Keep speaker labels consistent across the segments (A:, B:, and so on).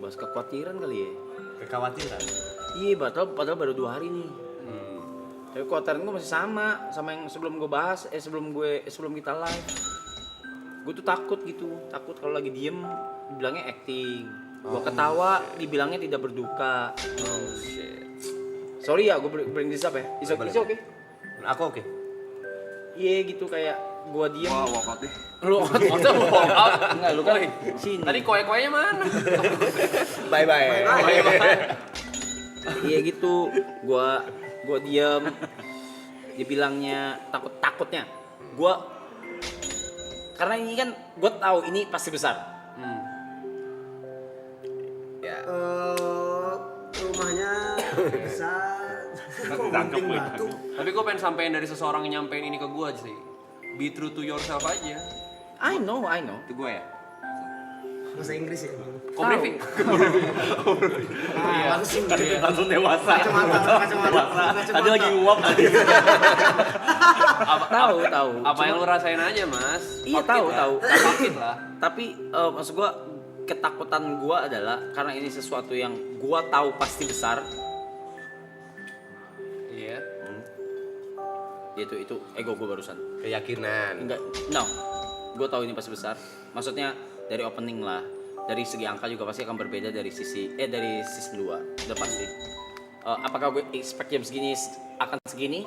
A: bahas kekhawatiran kali ya.
B: Kekhawatiran.
A: Iya, padahal baru 2 hari nih. Tapi kekhawatiran gue masih sama yang sebelum gue bahas, sebelum kita live. Gue tuh takut kalau lagi diem dibilangnya acting. Gue ketawa dibilangnya tidak berduka.
B: Oh shit.
A: Sorry ya, gue bring this up ya. Is okay?
B: Aku oke.
A: Iya gitu kayak gue diem.
C: Wah, walk out deh.
A: Lu enggak, lu kan sini.
D: Tadi koe-koenya mana?
B: Bye bye.
A: Iya gitu, gua diem, dibilangnya takutnya, karena ini kan gua tahu ini pasti besar.
B: Ya.
E: Rumahnya besar. Kok
C: Tangkep
E: gunting
C: gue.
E: batu?
D: Tapi gue pengen sampein dari seseorang yang nyampein ini ke gue sih. Be true to yourself aja.
A: I know.
C: Itu gue ya.
E: Bahasa Inggris ya.
D: Kok briefing?
E: Ah, langsung
B: Langsung dewasa.
E: kacamata.
B: Tadi lagi nguap tadi.
A: Tahu.
D: Apa yang lu rasain aja, Mas?
A: Iya,
D: Fuck it
A: tahu.
D: lah. Fuck it lah.
A: Tapi maksud gua ketakutan gua adalah karena ini sesuatu yang gua tahu pasti besar.
D: Iya.
A: Itu ego gua barusan.
B: Keyakinan.
A: Enggak, no. Gue tahu ini pasti besar. Maksudnya dari opening lah, dari segi angka juga pasti akan berbeda dari dari season 2. Udah pasti. Apakah gue expect jam segini akan segini?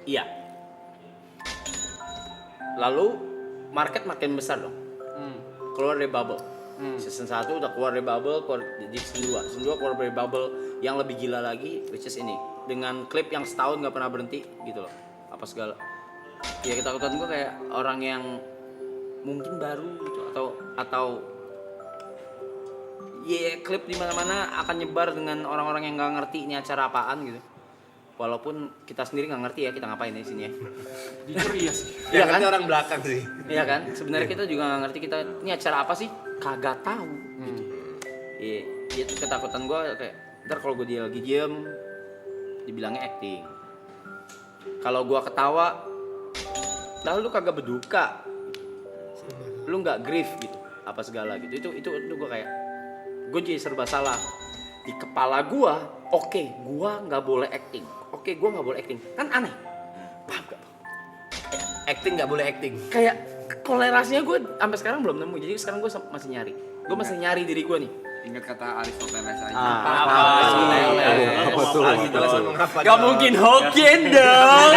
A: Iya. Lalu market makin besar dong. Keluar dari bubble. Season 1 udah keluar dari bubble, keluar di season 2. Season 2 keluar dari bubble yang lebih gila lagi, which is ini. Dengan klip yang setahun gak pernah berhenti gitu loh. Apa segala. Ya ketakutan gue kayak orang yang mungkin baru gitu atau klip di mana-mana akan nyebar dengan orang-orang yang nggak ngerti ini acara apaan gitu. Walaupun kita sendiri nggak ngerti ya kita ngapain di sini ya.
D: Jujur iya sih.
A: Iya kan?
B: Orang belakang sih.
A: Iya kan? Sebenarnya kita juga nggak ngerti kita ini acara apa sih? Kagak tahu gitu. Iya, itu ketakutan gue kayak ntar kalau gue dia lagi diem dibilangnya acting. Kalau gue ketawa lalu lu kagak berduka, lu nggak grief gitu, apa segala gitu. Itu gue kayak, gue jadi serba salah di kepala gue. Oke, gue nggak boleh acting. Oke, gue nggak boleh acting. Kan aneh, paham gak?
B: Acting nggak boleh acting.
A: Kayak kolerasinya gue sampai sekarang belum nemu. Jadi sekarang gue masih nyari. Gue masih nyari diri gue nih.
C: Ingat kata Aristoteles aja.
B: Apa tuh?
D: Gak mungkin Hokkien dong.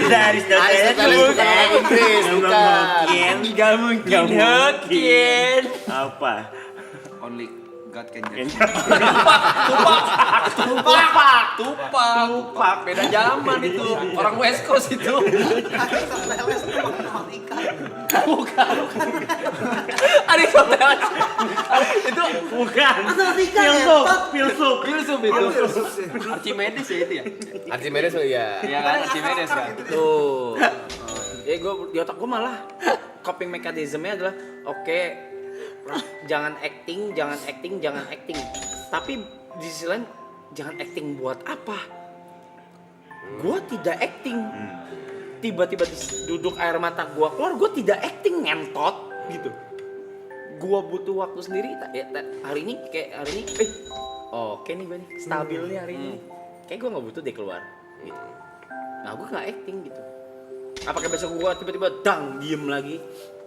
B: Dari Aristoteles bukan orang Inggris, bukan.
D: Gak mungkin Hokkien.
B: Apa?
C: Only God can judge.
D: Tupak. Beda zaman itu. Orang West Coast itu.
E: Aristoteles itu mengenal ikan.
D: Bukan. Aristoteles. Itu
B: Bukan.
E: Mengenal ikan ya?
B: Filsuf.
D: filsuf itu. Archimedes ya itu ya.
B: Archimedes ya.
D: Iya kan Archimedes kan.
A: Tuh. Gue di otak gue malah coping mechanism-nya adalah oke, jangan acting. Tapi di sisi lain jangan acting buat apa? Gue tidak acting. Tiba-tiba duduk air mata gue keluar, gue tidak acting ngentot gitu. Gue butuh waktu sendiri. Hari ini oke nih gue nih stabil nih hari ini. Kayak gue nggak butuh deh keluar. Gitu. Nah gue nggak acting gitu. Apakah besok gue tiba-tiba diem lagi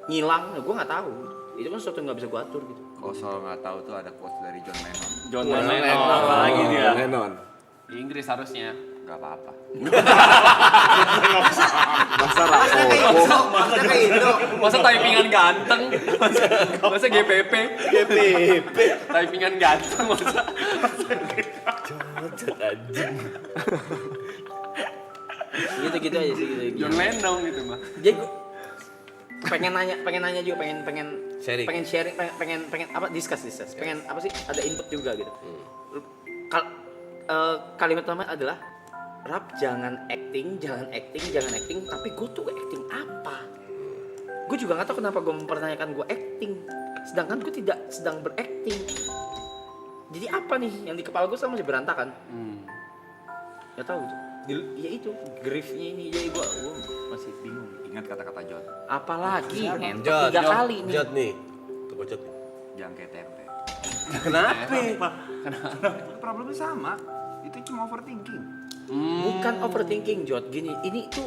A: ngilang? Nah, gue nggak tahu. Itu kan sesuatu yang nggak bisa gue atur gitu.
C: Kalau soal nggak tahu tuh ada quotes dari John Lennon.
D: John
B: Apa lagi dia?
F: Lennon.
D: Di Inggris harusnya.
C: Gak apa-apa.
F: Masa rapopo.
D: Masa typingan ganteng? Masa GPP? Typingan ganteng masa?
A: Gitu aja sih gitu.
D: John Lennon gitu mah.
A: Jadi gue pengen nanya juga pengen
B: Sharing.
A: pengen sharing pengen apa discuss pengen apa sih ada input juga gitu. Kalimat pertama adalah Rap jangan acting tapi gue tuh acting apa? Gue juga nggak tahu kenapa gue mempertanyakan gue acting sedangkan gue tidak sedang berakting. Jadi apa nih yang di kepala gue sama masih berantakan. Gak tahu tuh. Ya itu griefnya ini jadi gue masih bingung.
C: Ingat kata-kata John.
A: Apalagi
B: Jod,
A: 3 kali nih.
B: Jod nih. Tuh Jod nih.
C: jangan kayak tempe.
F: Kenapa?
C: Problemnya sama. Itu cuma overthinking.
A: Bukan overthinking, Jod. Gini, ini tuh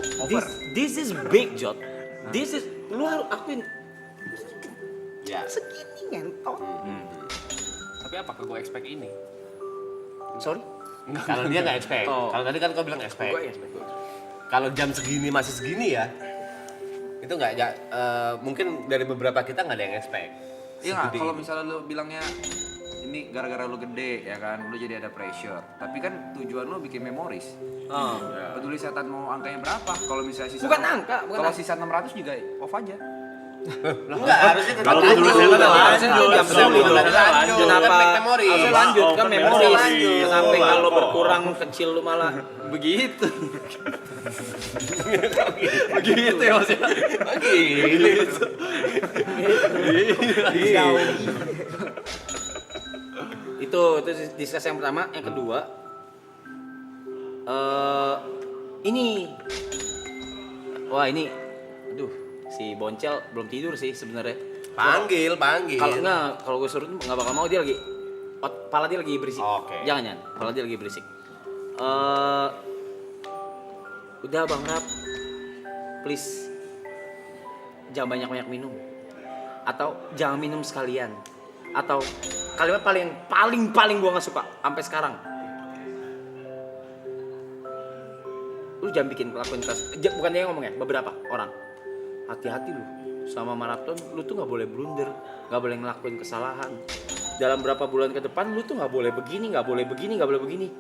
A: this is big, Jod. This is lu harus akuin
F: Ya.
A: segini ngentot.
D: Tapi apa ke gue expect ini?
A: Sorry.
F: Kalau dia nggak expect.
A: Oh.
F: Kalau tadi kan kau bilang expect.
A: Gue expect.
F: Kalau jam segini masih segini ya, itu nggak mungkin dari beberapa kita nggak ada yang expect.
C: Iya nggak?
F: Segede
C: Kalau
F: ini.
C: misalnya lu bilangnya ini gara-gara lu gede ya kan, lu jadi ada pressure. Tapi kan tujuan lu bikin memoris. Peduli setan mau angkanya berapa? Kalau misalnya sisa
A: Bukan angka, bukan
C: kalau
A: angka.
C: sisa 600 juga off aja.
F: Enggak, harusnya tetap
B: Kalau
F: lanjut.
B: peduli setan
A: Harusnya
B: lanjut.
A: jam 10
F: lanjut.
A: Kenapa?
F: Kan make memory.
A: Harusnya lanjut
B: Oh,
A: kan
B: kan
A: memoris.
B: memoris.
A: Sampai
B: Oh,
A: kalau
B: oh.
A: berkurang kecil lu malah begitu.
D: Begitu ya maksudnya.
F: Gitu.
A: Itu diskusi yang pertama. Yang kedua, ini, wah ini, aduh, si Boncel belum tidur sih sebenarnya.
F: Panggil.
A: Kalau enggak, kalau gue suruh nggak bakal mau, dia lagi, kepala dia lagi berisik.
F: Oke.
A: Jangan, kepala dia lagi berisik. Udah Bang Rap, please, jangan banyak minum, atau jangan minum sekalian, atau kalimat paling gue nggak suka sampai sekarang. Lu jangan bikin lakuin keras. Bukan dia yang ngomong ya, beberapa orang. Hati-hati lu sama maraton, lu tuh nggak boleh blunder, nggak boleh ngelakuin kesalahan. Dalam berapa bulan ke depan lu tuh nggak boleh begini, nggak boleh begini.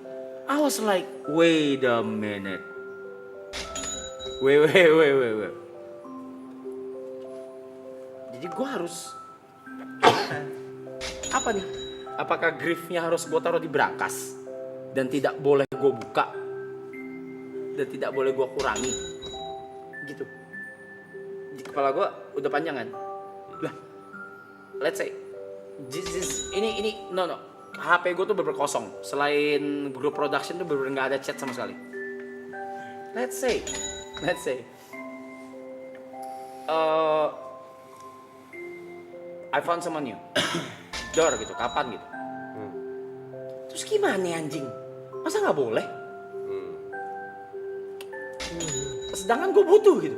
A: I was like, wait a minute. Wait. Jadi gue harus apa nih? Apakah griefnya harus gue taruh di brankas dan tidak boleh gue buka dan tidak boleh gue kurangi, gitu? Di kepala gue udah panjang kan? Lah, let's say, ini no. HP gue tuh bener-bener kosong. Selain grup production tuh bener-bener nggak ada chat sama sekali. Let's say, I found someone new. Dor gitu, kapan gitu. Terus gimana anjing? Masa nggak boleh? Sedangkan gue butuh gitu.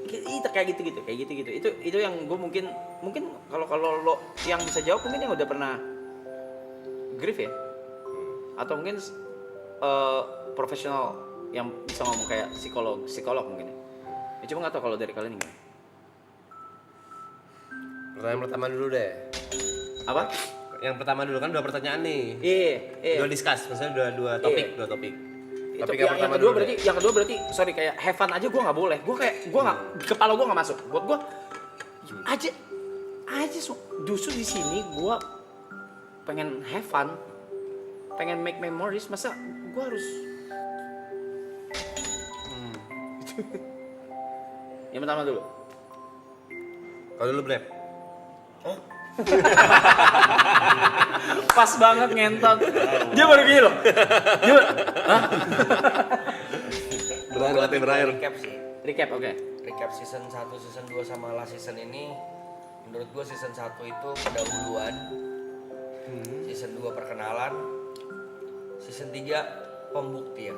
A: Itu kayak gitu. Itu yang gue mungkin kalau lo yang bisa jawab mungkin yang udah pernah grief ya, atau mungkin profesional yang bisa ngomong kayak psikolog mungkin ya. Cuma nggak tahu kalau dari kalian gimana.
F: Pertanyaan pertama dulu deh.
A: Apa?
F: Yang pertama dulu kan 2 pertanyaan nih.
A: Iya.
F: 2 discuss, maksudnya 2 topik.
A: Itu
F: Topik
A: yang kedua berarti sorry, kayak have fun aja gue nggak boleh. Gue nggak, kepala gue nggak masuk. Buat gue aja justru di sini gue pengen have fun, pengen make memories. Masa gue harus yang pertama dulu.
F: Kalau dulu Brep.
A: Pas banget ngentot. Dia baru gini loh.
F: Berakhir.
E: Recap sih.
A: Recap, oke.
E: Recap season 1, season 2 sama last season ini. Menurut gua season 1 itu pendahuluan. Season 2 perkenalan. Season 3 pembuktian.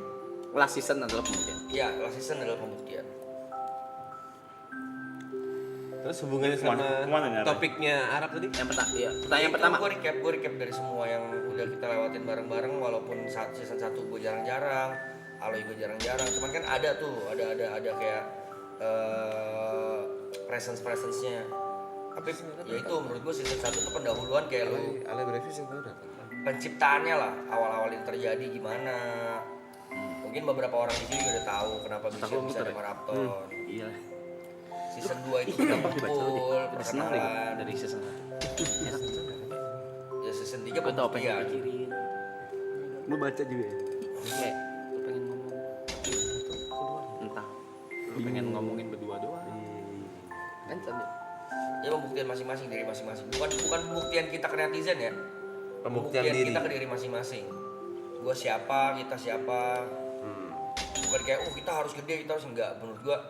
A: Last season adalah pembuktian.
E: Iya, last season adalah pembuktian.
F: Terus hubungannya sama
B: Kemana nih, Arya?
F: topiknya Arab tadi?
A: Yang pertama, iya. Pertanyaan pertama.
E: Gue recap dari semua yang udah kita lewatin bareng-bareng, walaupun season 1 gue jarang-jarang, Aloy gue jarang-jarang, cuman kan ada tuh, ada kayak presence-nya. Tapi ya itu menurut gue season 1 tuh pendahuluan kayak lu
F: Ale Brevis yang tahu dah.
E: penciptaannya lah, awal-awal yang terjadi gimana. Mungkin beberapa orang di sini udah tahu kenapa bisa ada maraton.
A: Iya.
E: Season 2 itu kita kumpul,
A: Udah senang deh gua
E: perkenalan.
A: dari season 1.
E: Ya season 3
A: Gue tau apa yang
E: pembuktian.
A: gue pikirin.
B: Lu baca juga ya?
A: Kayak lu pengen ngomong entah lu pengen ngomongin berdua doang kan sambil
E: Ya pembuktian masing-masing, diri masing-masing. Bukan pembuktian kita ke netizen ya.
F: Pembuktian diri.
E: kita ke diri masing-masing. Gua siapa, kita siapa. Bukan kayak kita harus gede, kita harus enggak. Menurut gua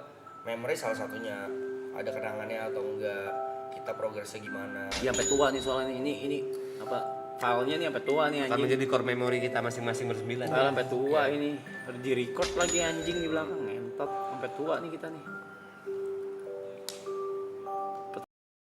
E: memory salah satunya. Ada kenangannya atau enggak. kita progresnya gimana.
A: Ya sampai tua nih soalnya ini apa filenya nih sampai tua nih
F: Akan
A: anjing.
F: menjadi core memory kita masing-masing bersembilan.
A: File sampai tua ini. Di record lagi anjing di belakang ngentot sampai tua nih kita nih.